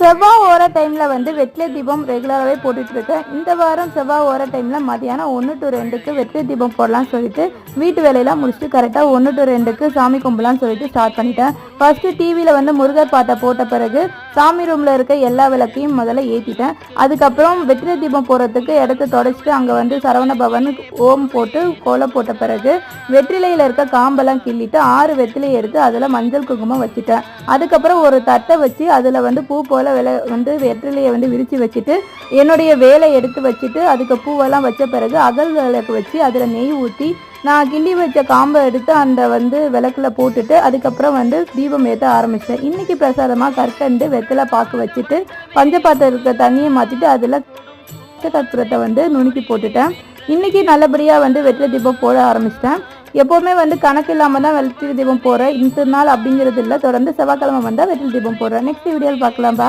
செவ்வாய் ஓர டைமில் வந்து வெற்றிலை தீபம் ரெகுலராகவே போட்டுட்ருக்கேன். இந்த வாரம் செவ்வாய் ஓர டைமில் மதியானம் 1 to 2க்கு வெற்றிலை தீபம் போடலான்னு சொல்லிட்டு வீட்டு வேலையெல்லாம் முடிச்சுட்டு கரெக்டாக 1 to 2க்கு சாமி கும்பலான்னு சொல்லிட்டு ஸ்டார்ட் பண்ணிட்டேன். ஃபஸ்ட்டு டிவியில் வந்து முருகர் பாட்டை போட்ட பிறகு சாமி ரூமில் இருக்க எல்லா விளக்கையும் முதல்ல ஏற்றிட்டேன். அதுக்கப்புறம் வெற்றிலை தீபம் போடுறதுக்கு இடத்த தொடச்சிட்டு அங்கே வந்து சரவண பவன் ஓம் போட்டு கோலம் போட்ட பிறகு வெற்றிலையில் இருக்க காம்பெல்லாம் கிள்ளிட்டு 6 வெற்றிலையை எடுத்து அதில் மஞ்சள் குங்குமம் வச்சுட்டேன். அதுக்கப்புறம் ஒரு தட்டை வச்சு அதில் வந்து பூ போல் வெற்றிலையை வந்து விரித்து வச்சுட்டு என்னுடைய வேலை எடுத்து வச்சுட்டு அதுக்கு பூவெல்லாம் வச்ச பிறகு அகல் விளக்கு வச்சு அதில் நெய் ஊற்றி நான் கிள்ளி வச்ச காம்பை எடுத்து அந்த வந்து விளக்கில் போட்டுட்டு அதுக்கப்புறம் வந்து தீபம் ஏற்ற ஆரம்பிச்சிட்டேன். இன்றைக்கி பிரசாதமாக கற்கண்டு வெற்றிலை பாக்கு வச்சுட்டு பஞ்சபாத்திரம் இருக்க தண்ணியை மாற்றிட்டு அதில் கற்பூரத்தை வந்து நுணுக்கி போட்டுட்டேன். இன்றைக்கி நல்லபடியாக வந்து வெற்றிலை தீபம் போட ஆரம்பிச்சிட்டேன். எப்போவுமே வந்து கணக்கு இல்லாமல் தான் வெற்றிலை தீபம் போடுறேன். இந்த நாள் அப்படிங்கிறது இல்லை, தொடர்ந்து செவ்வாய்க்கிழமை வந்தால் வெற்றிலை தீபம் போடுறேன். நெக்ஸ்ட் வீடியோவில் பார்க்கலாம்.